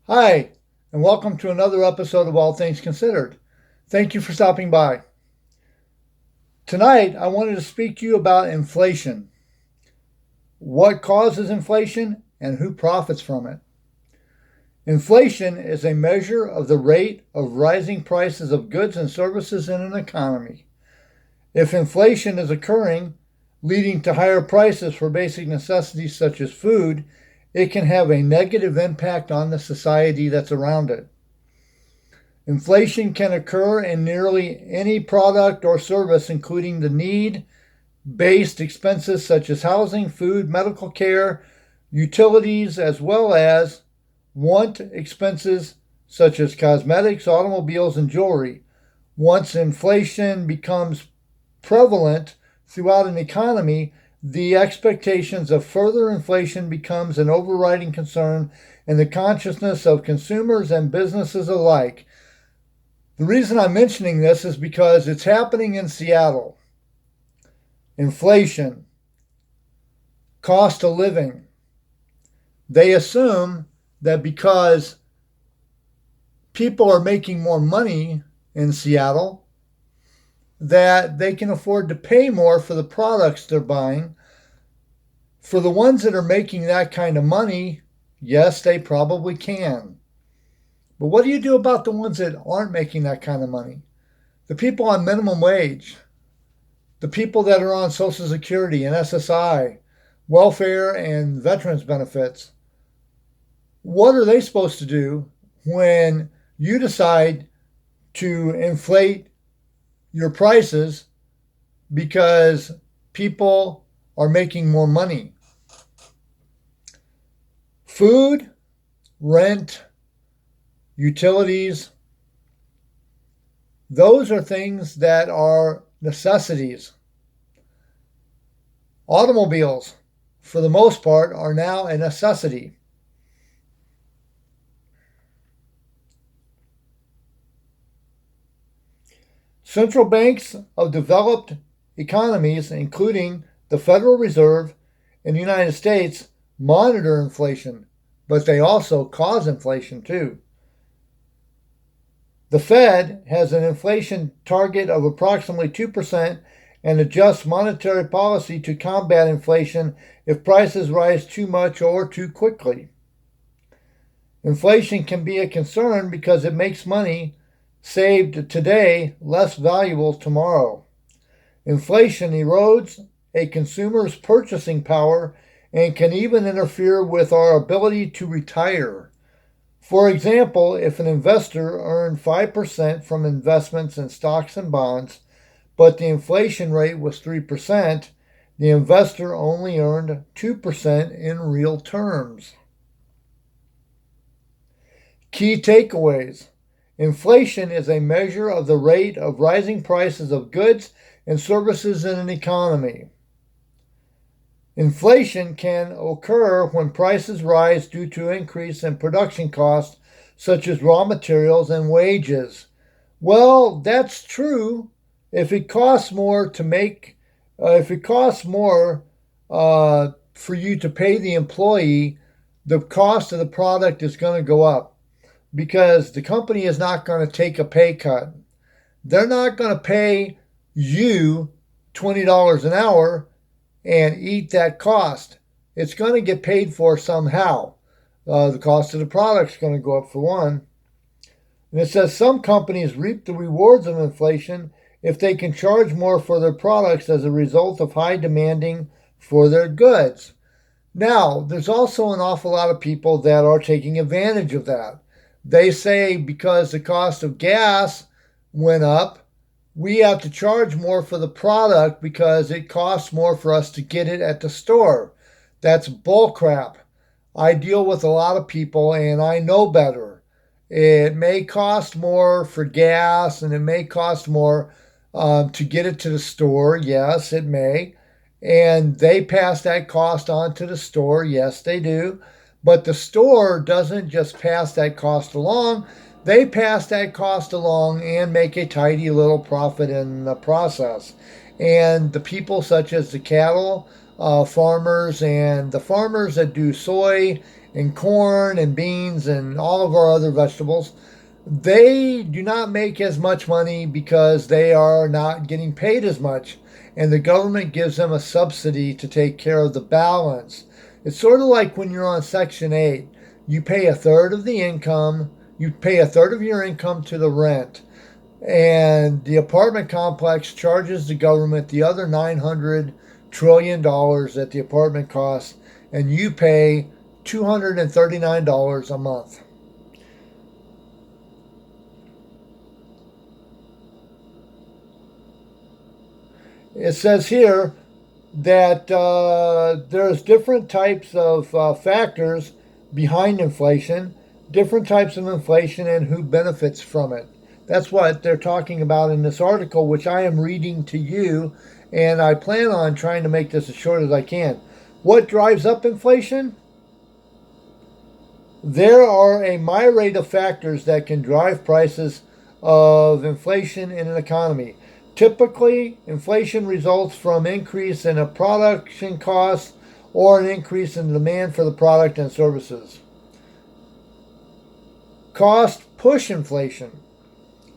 Hi, and welcome to another episode of All Things Considered. Thank you for stopping by. Tonight, I wanted to speak to you about inflation. What causes inflation and who profits from it? Inflation is a measure of the rate of rising prices of goods and services in an economy. If inflation is occurring, leading to higher prices for basic necessities such as food, it can have a negative impact on the society that's around it. Inflation can occur in nearly any product or service, including the need-based expenses such as housing, food, medical care, utilities, as well as want expenses such as cosmetics, automobiles, and jewelry. Once inflation becomes prevalent throughout an economy, the expectations of further inflation becomes an overriding concern in the consciousness of consumers and businesses alike. The reason I'm mentioning this is because it's happening in Seattle. Inflation, cost of living. They assume that because people are making more money in Seattle, that they can afford to pay more for the products they're buying. For the ones that are making that kind of money, yes, they probably can. But what do you do about the ones that aren't making that kind of money? The people on minimum wage, the people that are on Social Security and SSI, welfare and veterans benefits. What are they supposed to do when you decide to inflate your prices because people are making more money? Food, rent, utilities, those are things that are necessities. Automobiles, for the most part, are now a necessity. Central banks of developed economies, including the Federal Reserve in the United States, monitor inflation, but they also cause inflation too. The Fed has an inflation target of approximately 2% and adjusts monetary policy to combat inflation if prices rise too much or too quickly. Inflation can be a concern because it makes money saved today less valuable tomorrow. Inflation erodes a consumer's purchasing power and can even interfere with our ability to retire. For example, if an investor earned 5% from investments in stocks and bonds, but the inflation rate was 3%, the investor only earned 2% in real terms. Key takeaways. Inflation is a measure of the rate of rising prices of goods and services in an economy. Inflation can occur when prices rise due to increase in production costs, such as raw materials and wages. Well, that's true. If it costs more to make, if it costs more for you to pay the employee, the cost of the product is going to go up because the company is not going to take a pay cut. They're not going to pay you $20 an hour and eat that cost. It's going to get paid for somehow. The cost of the product is going to go up for one. And it says some companies reap the rewards of inflation if they can charge more for their products as a result of high demanding for their goods. Now, there's also an awful lot of people that are taking advantage of that. They say because the cost of gas went up, we have to charge more for the product because it costs more for us to get it at the store. That's bullcrap. I deal with a lot of people and I know better. It may cost more for gas and it may cost more to get it to the store. Yes, it may. And they pass that cost on to the store. Yes, they do. But the store doesn't just pass that cost along. They pass that cost along and make a tidy little profit in the process. And the people such as the cattle farmers and the farmers that do soy and corn and beans and all of our other vegetables, they do not make as much money because they are not getting paid as much. And the government gives them a subsidy to take care of the balance. It's sort of like when you're on Section 8. You pay a third of the income, you pay a third of your income to the rent. And the apartment complex charges the government the other $900 trillion that the apartment costs, and you pay $239 a month. It says here that there's different types of factors behind inflation, different types of inflation, and who benefits from it. That's what they're talking about in this article, which I am reading to you, and I plan on trying to make this as short as I can. What drives up inflation? There are a myriad of factors that can drive prices of inflation in an economy. Typically, inflation results from increase in a production cost or an increase in demand for the product and services. Cost push inflation.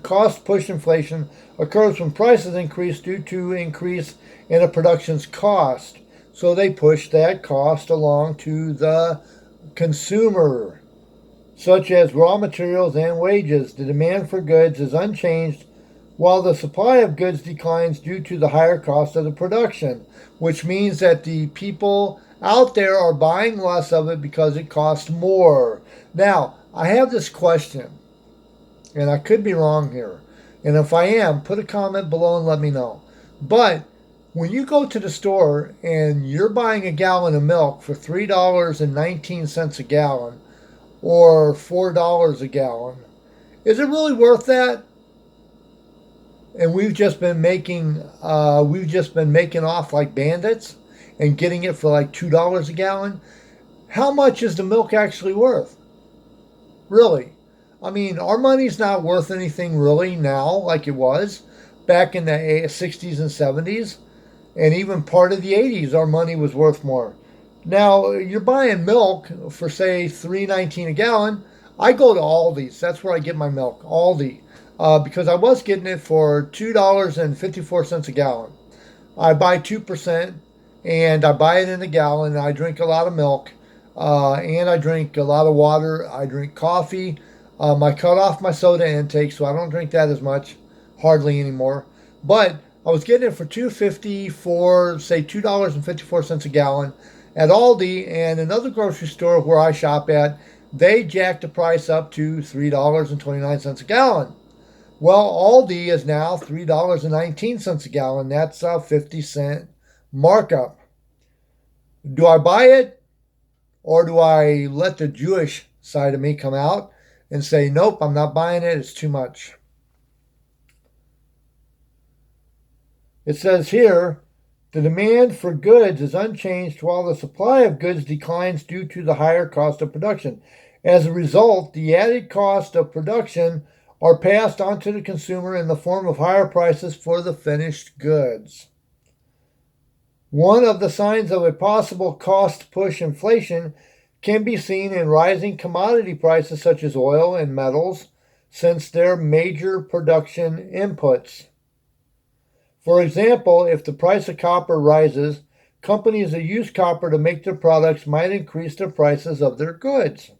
Cost push inflation occurs when prices increase due to increase in a production's cost. So they push that cost along to the consumer, such as raw materials and wages. The demand for goods is unchanged while the supply of goods declines due to the higher cost of the production, which means that the people out there are buying less of it because it costs more. Now, I have this question, and I could be wrong here. And if I am, put a comment below and let me know. But when you go to the store and you're buying a gallon of milk for $3.19 a gallon or $4 a gallon, is it really worth that? And we've just been making off like bandits and getting it for like $2 a gallon. How much is the milk actually worth? Really? I mean, our money's not worth anything really now like it was back in the 60s and 70s, and even part of the 80s. Our money was worth more. Now you're buying milk for say $3.19 a gallon. I go to Aldi's. That's where I get my milk, Aldi. Because I was getting it for $2.54 a gallon. I buy 2%, and I buy it in a gallon. I drink a lot of milk, and I drink a lot of water. I drink coffee. I cut off my soda intake, so I don't drink that as much, hardly anymore. But I was getting it for $2.50 for say $2.54 a gallon at Aldi, and another grocery store where I shop at, they jacked the price up to $3.29 a gallon. Well, Aldi is now $3.19 a gallon. That's a 50-cent markup. Do I buy it, or do I let the Jewish side of me come out and say, nope, I'm not buying it, it's too much? It says here, the demand for goods is unchanged while the supply of goods declines due to the higher cost of production. As a result, the added cost of production are passed on to the consumer in the form of higher prices for the finished goods. One of the signs of a possible cost push inflation can be seen in rising commodity prices such as oil and metals, since they're major production inputs. For example, if the price of copper rises, companies that use copper to make their products might increase the prices of their goods.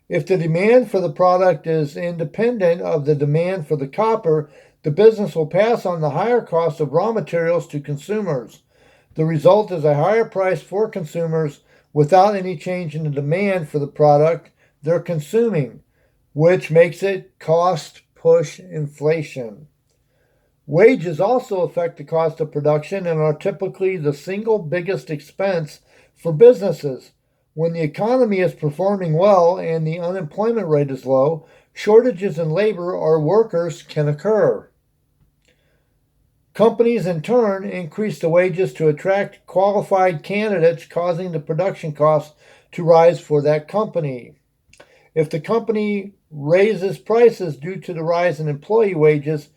If the demand for the product is independent of the demand for the copper, the business will pass on the higher cost of raw materials to consumers. The result is a higher price for consumers without any change in the demand for the product they're consuming, which makes it cost push inflation. Wages also affect the cost of production and are typically the single biggest expense for businesses. When the economy is performing well and the unemployment rate is low, shortages in labor or workers can occur. Companies, in turn, increase the wages to attract qualified candidates, causing the production costs to rise for that company. If the company raises prices due to the rise in employee wages,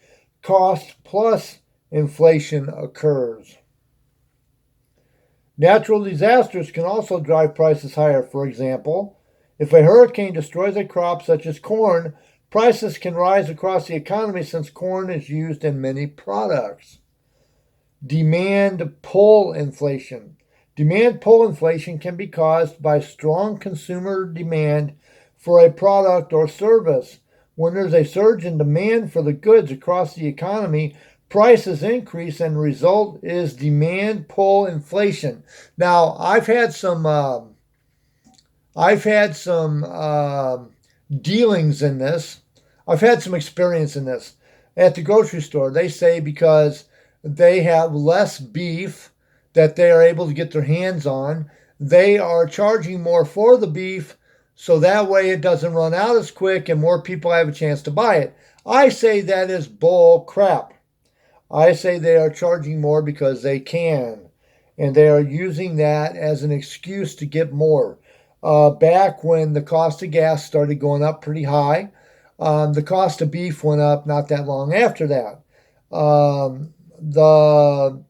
cost plus inflation occurs. Natural disasters can also drive prices higher. For example, if a hurricane destroys a crop such as corn, prices can rise across the economy since corn is used in many products. Demand pull inflation. Demand pull inflation can be caused by strong consumer demand for a product or service. When there's a surge in demand for the goods across the economy, prices increase and the result is demand pull inflation. Now, I've had some dealings in this. I've had some experience in this. At the grocery store, they say because they have less beef that they are able to get their hands on, they are charging more for the beef so that way it doesn't run out as quick and more people have a chance to buy it. I say that is bull crap. I say they are charging more because they can, and they are using that as an excuse to get more. Back when the cost of gas started going up pretty high, the cost of beef went up not that long after that. The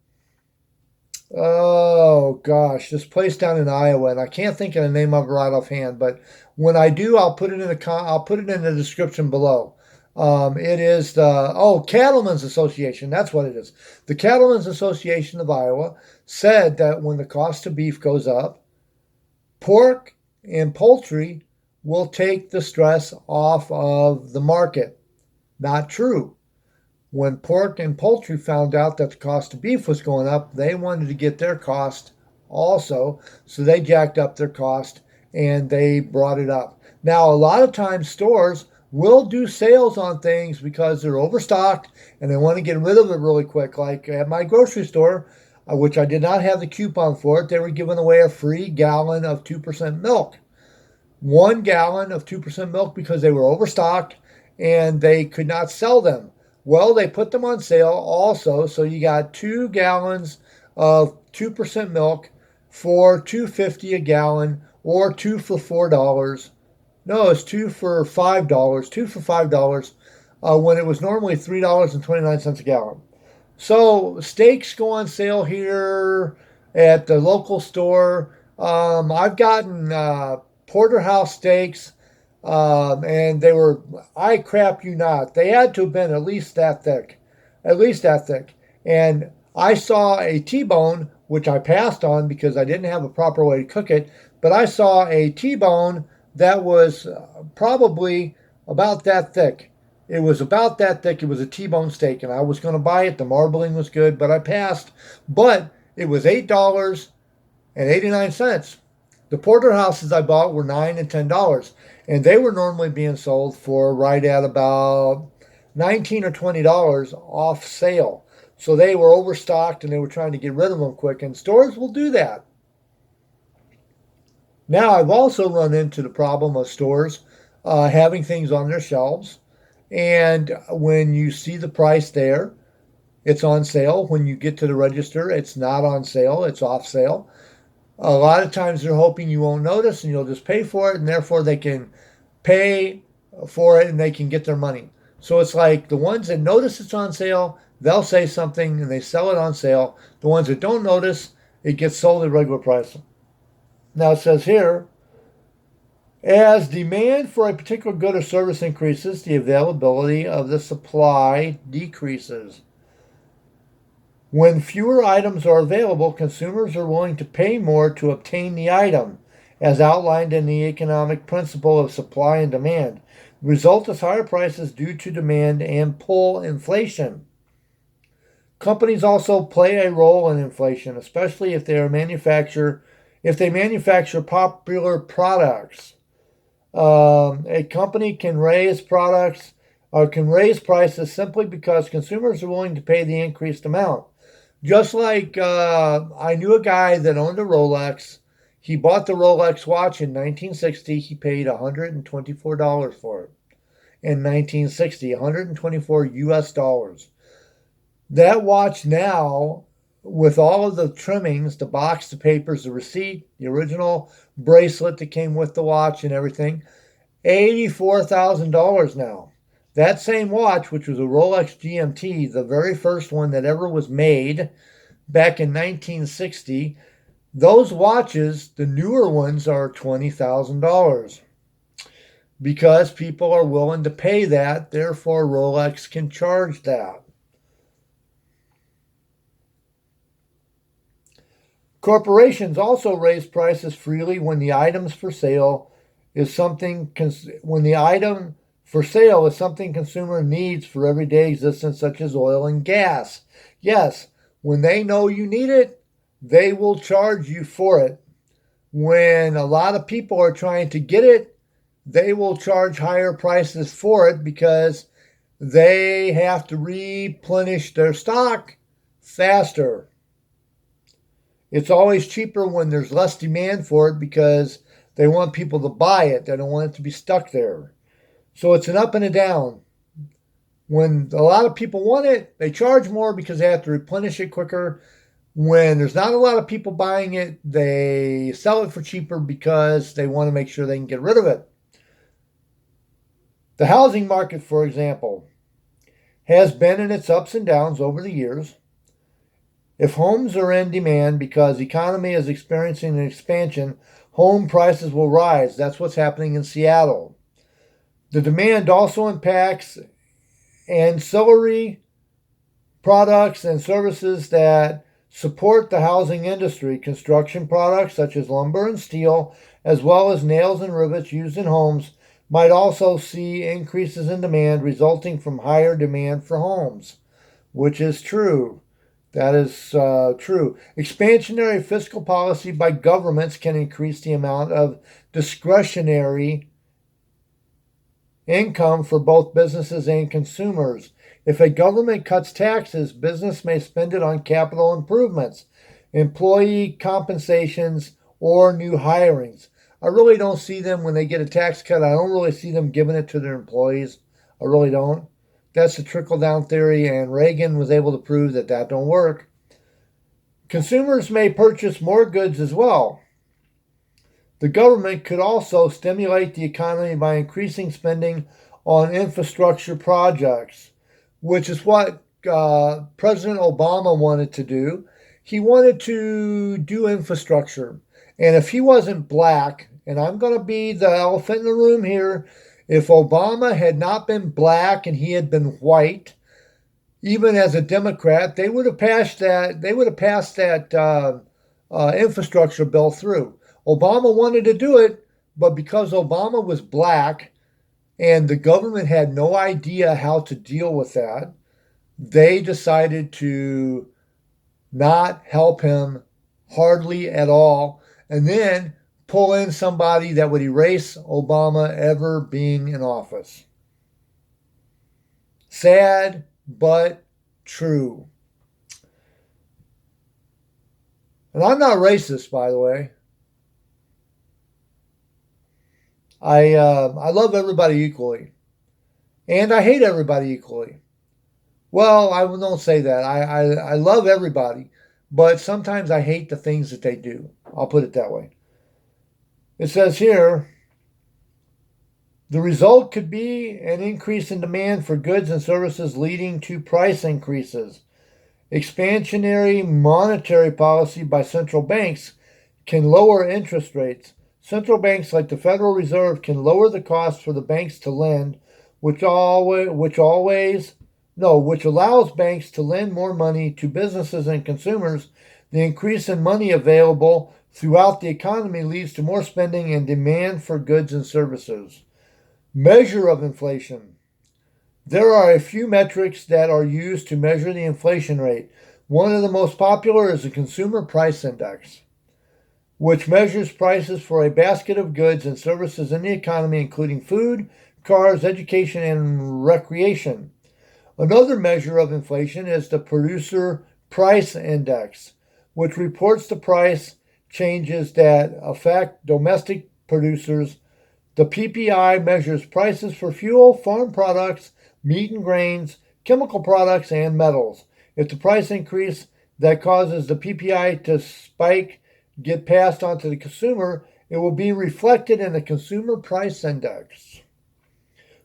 Oh gosh, this place down in Iowa, and I can't think of the name of it right offhand, but when I do, I'll put it in the description below. It is the Cattlemen's Association. That's what it is. The Cattlemen's Association of Iowa said that when the cost of beef goes up, pork and poultry will take the stress off of the market. Not true. When pork and poultry found out that the cost of beef was going up, they wanted to get their cost also. So they jacked up their cost and they brought it up. Now, a lot of times stores will do sales on things because they're overstocked and they want to get rid of it really quick. Like at my grocery store, which I did not have the coupon for it, they were giving away a free gallon of 2% milk. 1 gallon of 2% milk because they were overstocked and they could not sell them. Well, they put them on sale also, so you got 2 gallons of 2% milk for $2.50 a gallon, or two for $4. No, it's two for $5. Two for $5 when it was normally $3.29 a gallon. So steaks go on sale here at the local store. I've gotten porterhouse steaks. And they were, I crap you not, they had to have been at least that thick, at least that thick. And I saw a T-bone, which I passed on because I didn't have a proper way to cook it, but I saw a T-bone that was probably about that thick. It was about that thick. It was a T-bone steak, and I was going to buy it. The marbling was good, but I passed. But it was $8.89. The porterhouses I bought were $9 and $10, and they were normally being sold for right at about $19 or $20 off sale. So they were overstocked and they were trying to get rid of them quick, and stores will do that. Now, I've also run into the problem of stores having things on their shelves, and when you see the price there, it's on sale. When you get to the register, it's not on sale, it's off sale. A lot of times they're hoping you won't notice and you'll just pay for it, and therefore they can pay for it and they can get their money. So it's like the ones that notice it's on sale, they'll say something and they sell it on sale. The ones that don't notice, it gets sold at regular price. Now it says here, as demand for a particular good or service increases, the availability of the supply decreases. When fewer items are available, consumers are willing to pay more to obtain the item, as outlined in the economic principle of supply and demand. The result is higher prices due to demand and pull inflation. Companies also play a role in inflation, especially if they manufacture popular products. A company can raise prices simply because consumers are willing to pay the increased amount. Just like I knew a guy that owned a Rolex. He bought the Rolex watch in 1960. He paid $124 for it. In 1960, 124 US dollars. That watch now, with all of the trimmings, the box, the papers, the receipt, the original bracelet that came with the watch and everything, $84,000 now. That same watch, which was a Rolex GMT, the very first one that ever was made back in 1960, Those watches, the newer ones, are $20,000 because people are willing to pay that. Therefore, Rolex can charge that. Corporations also raise prices freely when the items for sale is something when the item for sale is something consumer needs for everyday existence, such as oil and gas. Yes, when they know you need it, they will charge you for it. When a lot of people are trying to get it, they will charge higher prices for it because they have to replenish their stock faster. It's always cheaper when there's less demand for it because they want people to buy it. They don't want it to be stuck there. So it's an up and a down. When a lot of people want it, they charge more because they have to replenish it quicker. When there's not a lot of people buying it, they sell it for cheaper because they want to make sure they can get rid of it. The housing market, for example, has been in its ups and downs over the years. If homes are in demand because the economy is experiencing an expansion, home prices will rise. That's what's happening in Seattle. The demand also impacts ancillary products and services that support the housing industry. Construction products such as lumber and steel, as well as nails and rivets used in homes, might also see increases in demand resulting from higher demand for homes, which is true. That is true. Expansionary fiscal policy by governments can increase the amount of discretionary income for both businesses and consumers. If a government cuts taxes, business may spend it on capital improvements, employee compensations, or new hirings. I really don't see them when they get a tax cut. I don't really see them giving it to their employees. I really don't. That's the trickle-down theory, and Reagan was able to prove that that don't work. Consumers may purchase more goods as well. The government could also stimulate the economy by increasing spending on infrastructure projects, which is what President Obama wanted to do. He wanted to do infrastructure. And if he wasn't black, and I'm going to be the elephant in the room here, if Obama had not been black and he had been white, even as a Democrat, they would have passed that. They would have passed that infrastructure bill through. Obama wanted to do it, but because Obama was black and the government had no idea how to deal with that, they decided to not help him hardly at all, and then pull in somebody that would erase Obama ever being in office. Sad, but true. And I'm not racist, by the way. I love everybody equally, and I hate everybody equally. Well, I don't say that. I love everybody, but sometimes I hate the things that they do. I'll put it that way. It says here, the result could be an increase in demand for goods and services leading to price increases. Expansionary monetary policy by central banks can lower interest rates. Central banks like the Federal Reserve can lower the cost for the banks to lend, which allows banks to lend more money to businesses and consumers. The increase in money available throughout the economy leads to more spending and demand for goods and services. Measure of inflation. There are a few metrics that are used to measure the inflation rate. One of the most popular is the Consumer Price Index, which measures prices for a basket of goods and services in the economy, including food, cars, education, and recreation. Another measure of inflation is the Producer Price Index, which reports the price changes that affect domestic producers. The PPI measures prices for fuel, farm products, meat and grains, chemical products, and metals. If the price increase that causes the PPI to spike get passed on to the consumer, it will be reflected in the Consumer Price Index.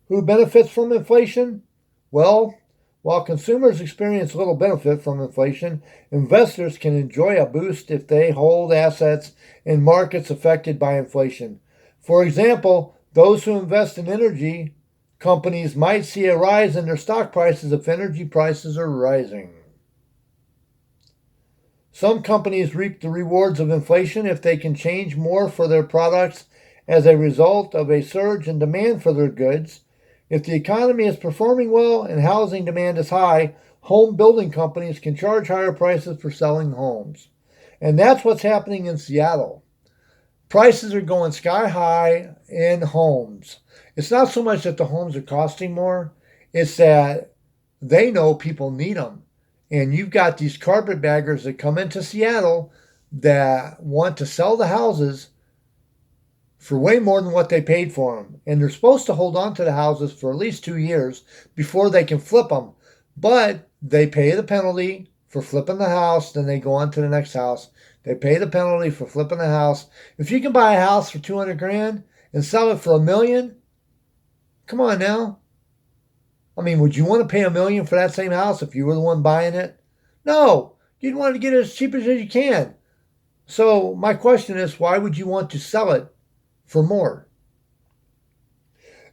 Who benefits from inflation? Well, While consumers experience little benefit from inflation, investors can enjoy a boost if they hold assets in markets affected by inflation. For example, those who invest in energy companies might see a rise in their stock prices if energy prices are rising. Some companies reap the rewards of inflation if they can charge more for their products as a result of a surge in demand for their goods. If the economy is performing well and housing demand is high, home building companies can charge higher prices for selling homes. And that's what's happening in Seattle. Prices are going sky high in homes. It's not so much that the homes are costing more, it's that they know people need them. And you've got these carpetbaggers that come into Seattle that want to sell the houses for way more than what they paid for them. And they're supposed to hold on to the houses for at least 2 years before they can flip them. But they pay the penalty for flipping the house, then they go on to the next house. They pay the penalty for flipping the house. If you can buy a house for 200 grand and sell it for $1 million, come on now. I mean, would you want to pay $1 million for that same house if you were the one buying it? No, you'd want to get it as cheap as you can. So my question is, why would you want to sell it for more?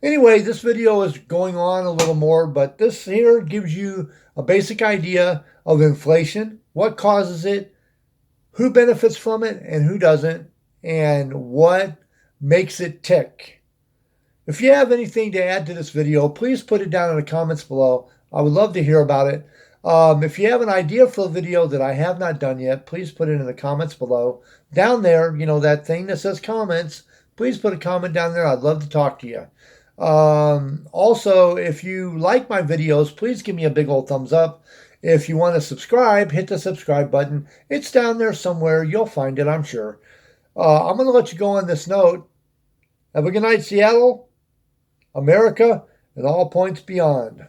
Anyway, this video is going on a little more, but this here gives you a basic idea of inflation, what causes it, who benefits from it and who doesn't, and what makes it tick. If you have anything to add to this video, please put it down in the comments below. I would love to hear about it. If you have an idea for a video that I have not done yet, please put it in the comments below. Down there, that thing that says comments, please put a comment down there. I'd love to talk to you. Also, if you like my videos, please give me a big old thumbs up. If you want to subscribe, hit the subscribe button. It's down there somewhere. You'll find it, I'm sure. I'm going to let you go on this note. Have a good night, Seattle, America, and all points beyond.